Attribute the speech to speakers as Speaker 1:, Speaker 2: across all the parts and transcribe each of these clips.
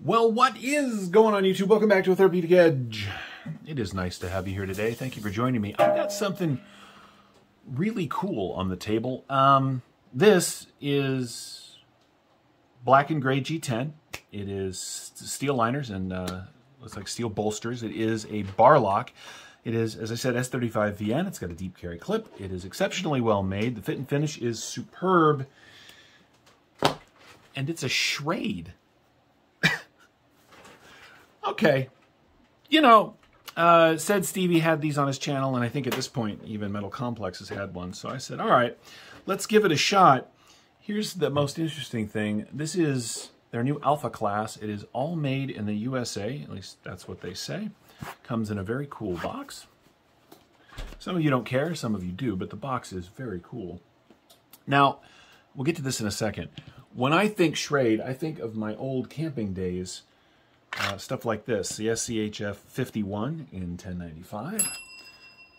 Speaker 1: Well, what is going on, YouTube? Welcome back to A Therapeutic Edge. It is nice to have you here today. Thank you for joining me. I've got something really cool on the table. This is black and gray G10. It is steel liners and looks like steel bolsters. It is a bar lock. It is, as I said, S35 VN. It's got a deep carry clip. It is exceptionally well made. The fit and finish is superb. And it's a Schrade. Okay. You know, said Stevie had these on his channel, and I think at this point even Metal Complex has had one. So I said, all right, let's give it a shot. Here's the most interesting thing. This is their new Alpha class. It is all made in the USA, at least that's what they say. Comes in a very cool box. Some of you don't care, some of you do, but the box is very cool. Now, we'll get to this in a second. When I think Schrade, I think of my old camping days. Stuff like this, the SCHF 51 in 1095.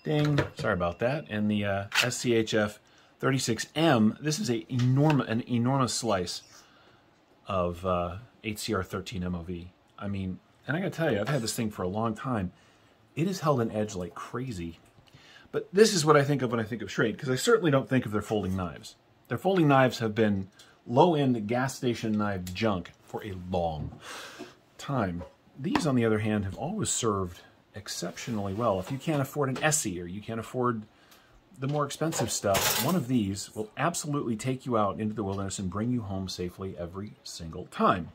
Speaker 1: Ding, sorry about that. And the SCHF 36M, this is an enormous slice of HCR 13 MOV. I mean, and I gotta tell you, I've had this thing for a long time. It has held an edge like crazy. But this is what I think of when I think of Schrade, because I certainly don't think of their folding knives. Their folding knives have been low-end gas station knife junk for a long time. These, on the other hand, have always served exceptionally well. If you can't afford an Essie or you can't afford the more expensive stuff, one of these will absolutely take you out into the wilderness and bring you home safely every single time.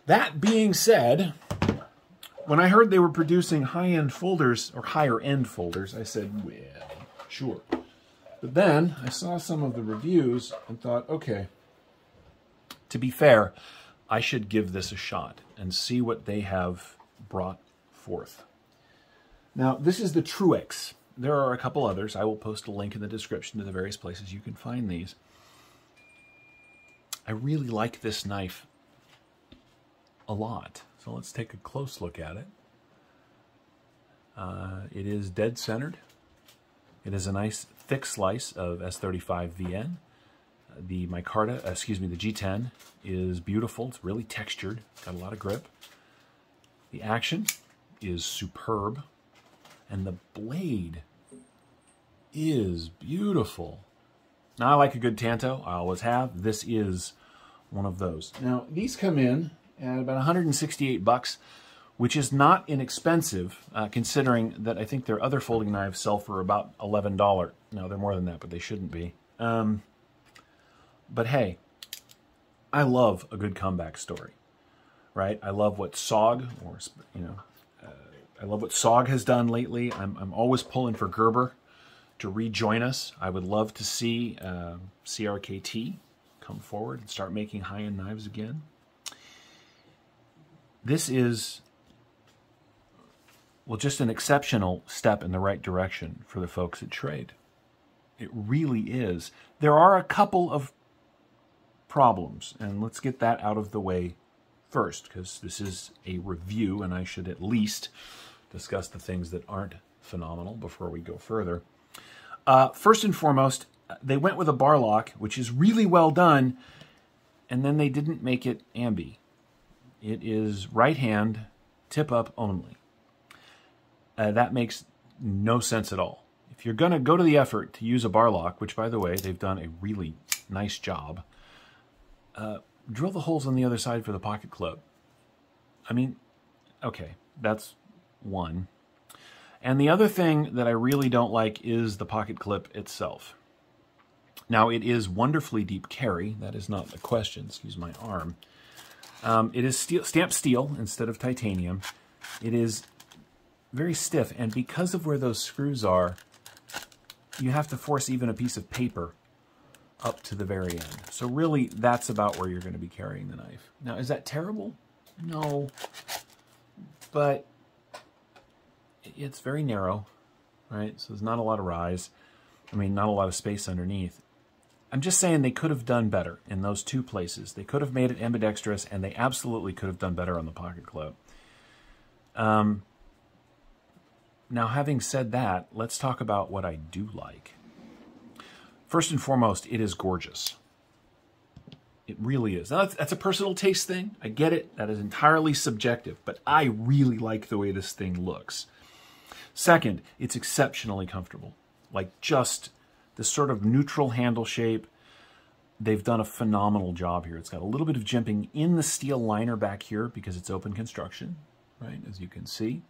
Speaker 1: That being said, when I heard they were producing high-end folders, or higher-end folders, I said, well, sure. But then I saw some of the reviews and thought, okay, to be fair, I should give this a shot and see what they have brought forth. Now, this is the Truix. There are a couple others. I will post a link in the description to the various places you can find these. I really like this knife a lot. So let's take a close look at it. It is dead centered. It is a nice thick slice of S35 VN. The micarta, the G10 is beautiful. It's really textured, got a lot of grip. The action is superb. And the blade is beautiful. Now, I like a good Tanto. I always have. This is one of those. Now, these come in at about 168 bucks, which is not inexpensive, considering that I think their other folding knives sell for about $11. No, they're more than that, but they shouldn't be. But hey, I love a good comeback story, right? I love what SOG, or I love what SOG has done lately. I'm always pulling for Gerber to rejoin us. I would love to see CRKT come forward and start making high-end knives again. This is, well, just an exceptional step in the right direction for the folks at Schrade. It really is. There are a couple of problems, and let's get that out of the way first, because this is a review and I should at least discuss the things that aren't phenomenal before we go further. First and foremost, they went with a bar lock, which is really well done, and then they didn't make it ambi. It is right hand, tip up only. That makes no sense at all. If you're going to go to the effort to use a bar lock, which, by the way, they've done a really nice job, drill the holes on the other side for the pocket clip. I mean, okay, that's one. And the other thing that I really don't like is the pocket clip itself. Now, it is wonderfully deep carry. That is not the question. Excuse my arm. It is stamped steel instead of titanium. It is very stiff, and because of where those screws are, you have to force even a piece of paper up to the very end. So really, that's about where you're going to be carrying the knife. Now, is that terrible? No. But it's very narrow, right? So there's not a lot of rise. I mean, not a lot of space underneath. I'm just saying they could have done better in those two places. They could have made it ambidextrous, and they absolutely could have done better on the pocket clip. Now, having said that, let's talk about what I do like. First and foremost, it is gorgeous. It really is. Now, that's a personal taste thing. I get it. That is entirely subjective, but I really like the way this thing looks. Second, it's exceptionally comfortable. Like just this sort of neutral handle shape. They've done a phenomenal job here. It's got a little bit of jimping in the steel liner back here because it's open construction, right, as you can see.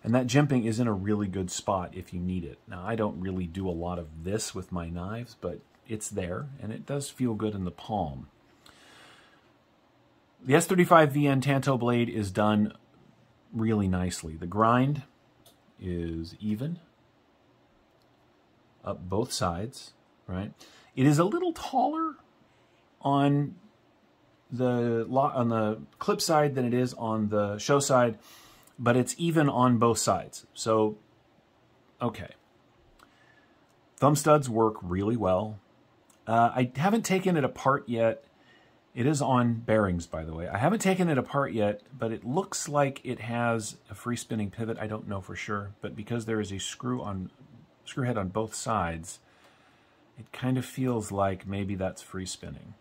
Speaker 1: And that jimping is in a really good spot if you need it. Now, I don't really do a lot of this with my knives, but it's there, and it does feel good in the palm. The S35VN Tanto Blade is done really nicely. The grind is even up both sides, right? It is a little taller on the clip side than it is on the show side, but it's even on both sides. So, okay. Thumb studs work really well. I haven't taken it apart yet. It is on bearings, by the way. I haven't taken it apart yet, but it looks like it has a free spinning pivot. I don't know for sure, but because there is a screw head on both sides, it kind of feels like maybe that's free spinning.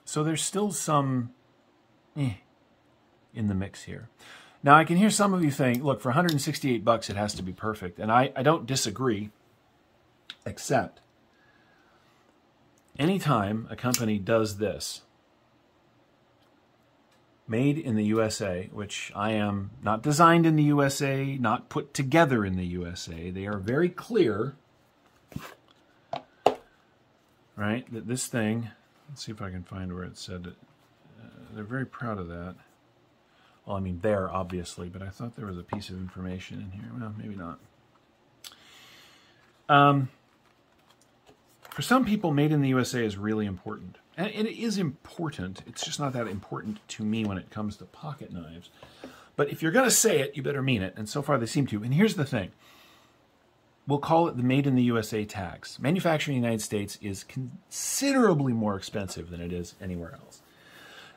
Speaker 1: So there's still some in the mix here. Now I can hear some of you saying, look, for $168 it has to be perfect. And I don't disagree, except anytime a company does this, made in the USA, which I am not designed in the USA, not put together in the USA. They are very clear, right, that this thing, let's see if I can find where it said it. They're very proud of that. Well, I mean, there, obviously, but I thought there was a piece of information in here. Well, maybe not. For some people, made in the USA is really important. And it is important. It's just not that important to me when it comes to pocket knives. But if you're going to say it, you better mean it. And so far they seem to. And here's the thing. We'll call it the Made in the USA tax. Manufacturing in the United States is considerably more expensive than it is anywhere else.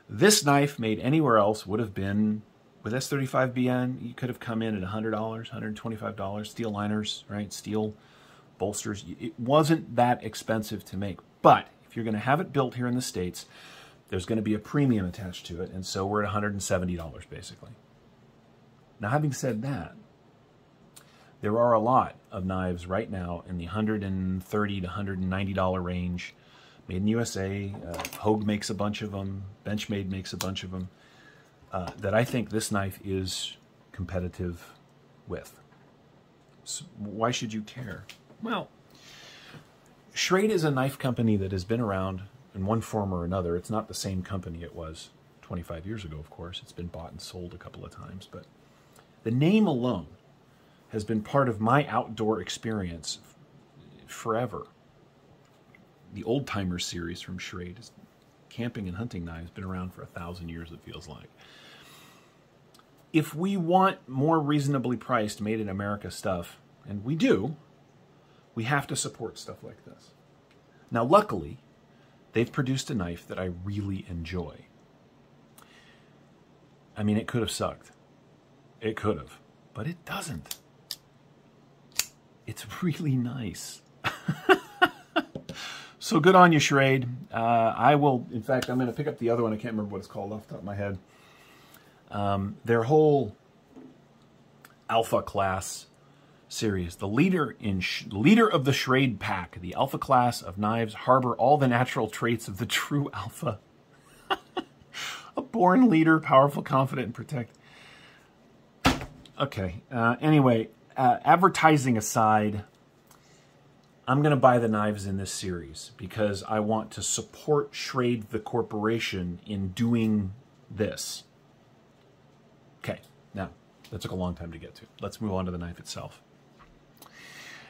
Speaker 1: This knife made anywhere else would have been, with S35BN, you could have come in at $100, $125. Steel liners, right? Steel bolsters. It wasn't that expensive to make. But if you're going to have it built here in the States, there's going to be a premium attached to it, and so we're at $170 basically. Now, having said that, there are a lot of knives right now in the $130 to $190 range, made in the USA. Hogue makes a bunch of them. Benchmade makes a bunch of them. That I think this knife is competitive with. So why should you care? Well, Schrade is a knife company that has been around in one form or another. It's not the same company it was 25 years ago, of course. It's been bought and sold a couple of times. But the name alone has been part of my outdoor experience forever. The Old Timer series from Schrade, is camping and hunting knives, been around for 1,000 years, it feels like. If we want more reasonably priced, made in America stuff, and we do, we have to support stuff like this. Now, luckily, they've produced a knife that I really enjoy. I mean, it could have sucked. It could have, but it doesn't. It's really nice. So good on you, Schrade. I will, in fact, I'm going to pick up the other one. I can't remember what it's called off the top of my head. Their whole Alpha Class series. The leader of the Schrade pack. The Alpha Class of knives harbor all the natural traits of the true Alpha. A born leader, powerful, confident, and protect. Okay. Anyway, advertising aside, I'm going to buy the knives in this series because I want to support Schrade the corporation in doing this. Okay, now, that took a long time to get to. Let's move on to the knife itself.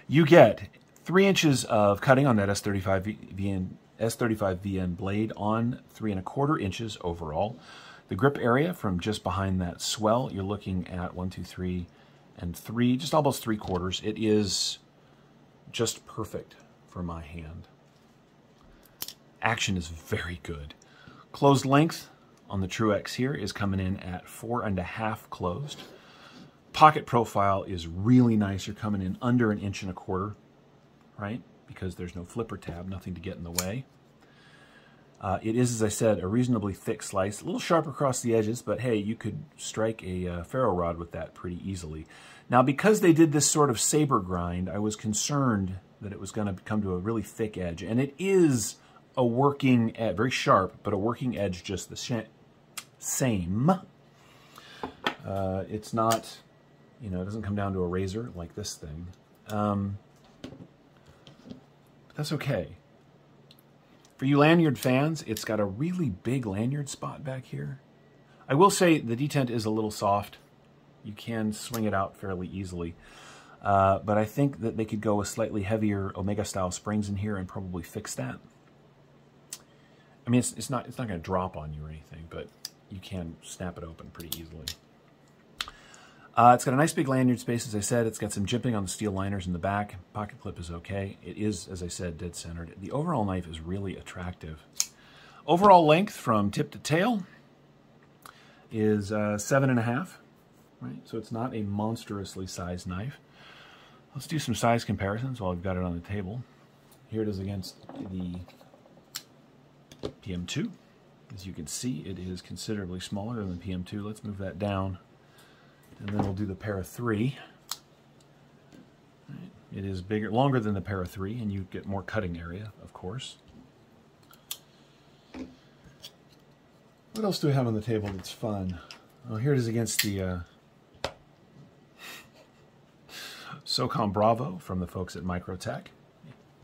Speaker 1: You get 3 inches of cutting on that S35VN blade on 3 1/4 inches overall. The grip area from just behind that swell, you're looking at 1, 2, 3, and 3, just almost 3/4. It is just perfect for my hand. Action is very good. Closed length on the Truix here is coming in at 4 1/2 closed. Pocket profile is really nice. You're coming in under 1 1/4 inches, right? Because there's no flipper tab, nothing to get in the way. It is, as I said, a reasonably thick slice, a little sharp across the edges, but hey, you could strike a ferro rod with that pretty easily. Now, because they did this sort of saber grind, I was concerned that it was going to come to a really thick edge, and it is a working edge, very sharp, but a working edge just the same. It's not, you know, it doesn't come down to a razor like this thing. But that's okay. For you lanyard fans, it's got a really big lanyard spot back here. I will say the detent is a little soft. You can swing it out fairly easily. But I think that they could go with slightly heavier Omega-style springs in here and probably fix that. I mean, it's not going to drop on you or anything, but you can snap it open pretty easily. It's got a nice big lanyard space, as I said. It's got some jimping on the steel liners in the back. Pocket clip is okay. It is, as I said, dead centered. The overall knife is really attractive. Overall length from tip to tail is 7.5, right? So it's not a monstrously sized knife. Let's do some size comparisons while I've got it on the table. Here it is against the PM2. As you can see, it is considerably smaller than the PM2. Let's move that down. And then we'll do the Para 3. It is bigger, longer than the Para 3, and you get more cutting area, of course. What else do we have on the table that's fun? Oh, here it is against the SOCOM Bravo from the folks at Microtech.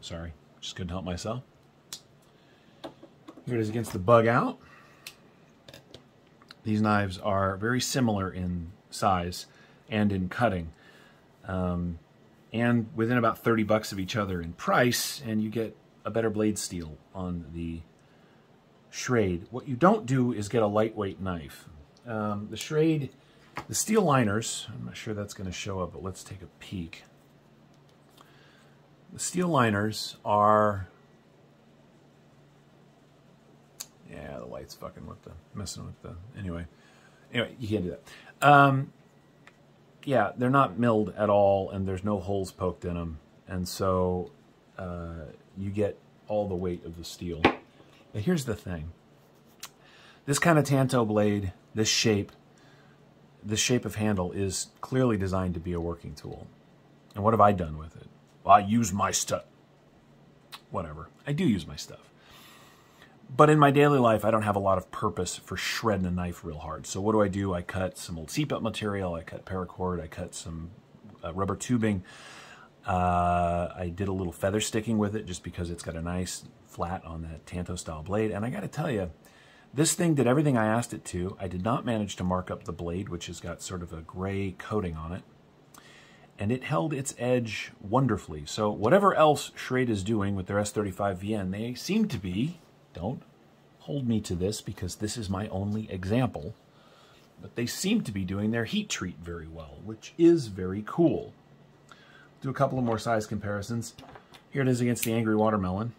Speaker 1: Sorry, just couldn't help myself. Here it is against the Bug Out. These knives are very similar in size and in cutting, and within about 30 bucks of each other in price, and you get a better blade steel on the Schrade. What you don't do is get a lightweight knife. The Schrade, the steel liners, I'm not sure that's going to show up, but let's take a peek. The steel liners are, yeah, the light's fucking with the, messing with the, anyway, you can't do that. Yeah, they're not milled at all, and there's no holes poked in them, and so you get all the weight of the steel. But here's the thing. This kind of Tanto blade, this shape of handle is clearly designed to be a working tool. And what have I done with it? Well, I use my stuff. Whatever. I do use my stuff. But in my daily life, I don't have a lot of purpose for shredding a knife real hard. So what do? I cut some old seatbelt material, I cut paracord, I cut some rubber tubing. I did a little feather sticking with it just because it's got a nice flat on that Tanto style blade. And I got to tell you, this thing did everything I asked it to. I did not manage to mark up the blade, which has got sort of a gray coating on it. And it held its edge wonderfully. So whatever else Schrade is doing with their S35VN, they seem to be... Don't hold me to this because this is my only example. But they seem to be doing their heat treat very well, which is very cool. Do a couple of more size comparisons. Here it is against the Angry Watermelon.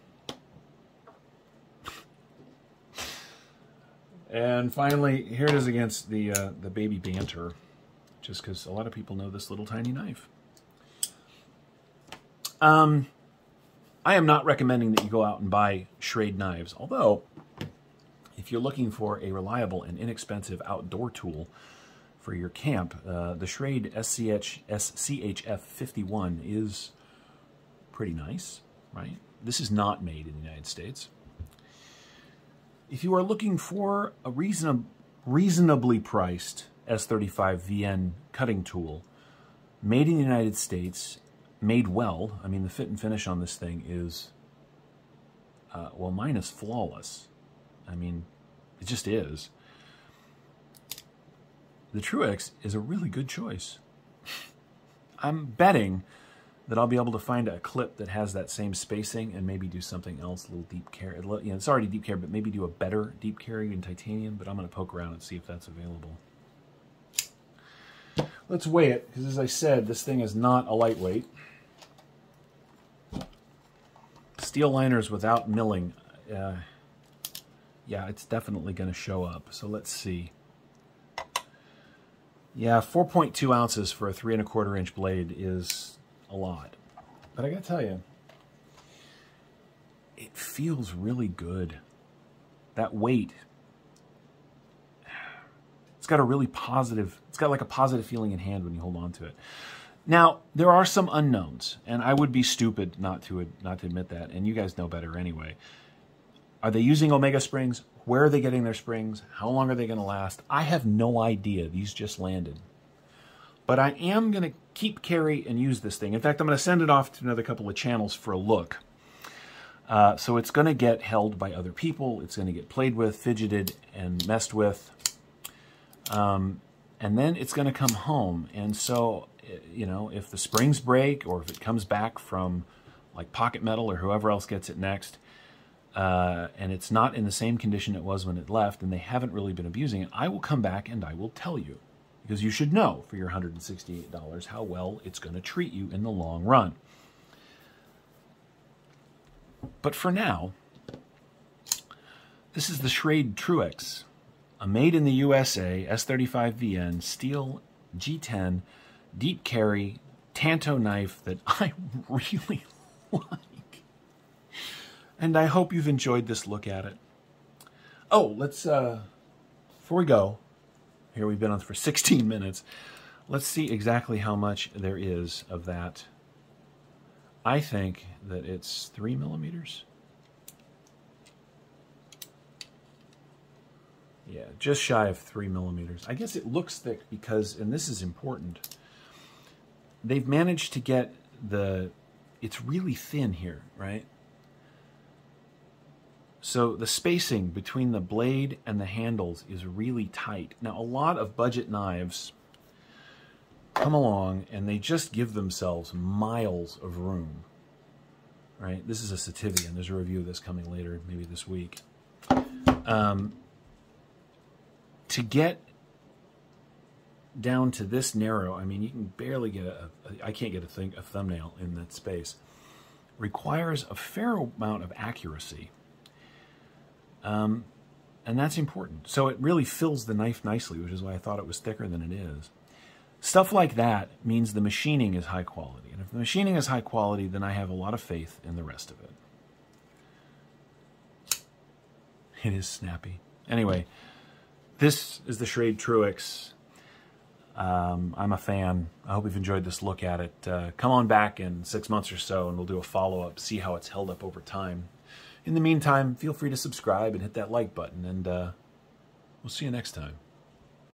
Speaker 1: And finally, here it is against the Baby Banter, just because a lot of people know this little tiny knife. I am not recommending that you go out and buy Schrade knives, although if you're looking for a reliable and inexpensive outdoor tool for your camp, the Schrade SCHF51 is pretty nice, right? This is not made in the United States. If you are looking for a reasonably priced S35VN cutting tool, made in the United States, made well, I mean, the fit and finish on this thing is, well, mine is flawless. I mean, it just is. The Truix is a really good choice. I'm betting that I'll be able to find a clip that has that same spacing and maybe do something else, a little deep carry. You know, it's already deep carry, but maybe do a better deep carry in titanium, but I'm going to poke around and see if that's available. Let's weigh it, because as I said, this thing is not a lightweight. Steel liners without milling, yeah, it's definitely going to show up. So let's see. Yeah, 4.2 ounces for a 3 1/4 inch blade is a lot. But I got to tell you, it feels really good. that weight, it's got a really positive, it's got like a positive feeling in hand when you hold on to it. Now, there are some unknowns, and I would be stupid not to admit that, and you guys know better anyway. Are they using Omega springs? Where are they getting their springs? How long are they going to last? I have no idea. These just landed. But I am going to keep, carry, and use this thing. In fact, I'm going to send it off to another couple of channels for a look. So it's going to get held by other people. It's going to get played with, fidgeted, and messed with. And then it's going to come home. And so, you know, if the springs break or if it comes back from like Pocket Metal or whoever else gets it next, and it's not in the same condition it was when it left and they haven't really been abusing it, I will come back and I will tell you. Because you should know for your $168 how well it's going to treat you in the long run. But for now, this is the Schrade Truix, a made in the USA S35VN steel G10 deep carry Tanto knife that I really like. And I hope you've enjoyed this look at it. Oh, let's, before we go, here we've been on for 16 minutes. Let's see exactly how much there is of that. I think that it's 3 millimeters. Yeah, just shy of 3 millimeters. I guess it looks thick because, and this is important, they've managed to get it's really thin here, right? So the spacing between the blade and the handles is really tight. Now, a lot of budget knives come along and they just give themselves miles of room, right? This is a Sativian. There's a review of this coming later, maybe this week. To get down to this narrow, I mean, you can barely get I can't get a thumbnail in that space. Requires a fair amount of accuracy. And that's important. So it really fills the knife nicely, which is why I thought it was thicker than it is. Stuff like that means the machining is high quality. And if the machining is high quality, then I have a lot of faith in the rest of it. It is snappy. Anyway, this is the Schrade Truix. I'm a fan. I hope you've enjoyed this look at it. Come on back in 6 months or so and we'll do a follow-up, see how it's held up over time. In the meantime, feel free to subscribe and hit that like button, and we'll see you next time.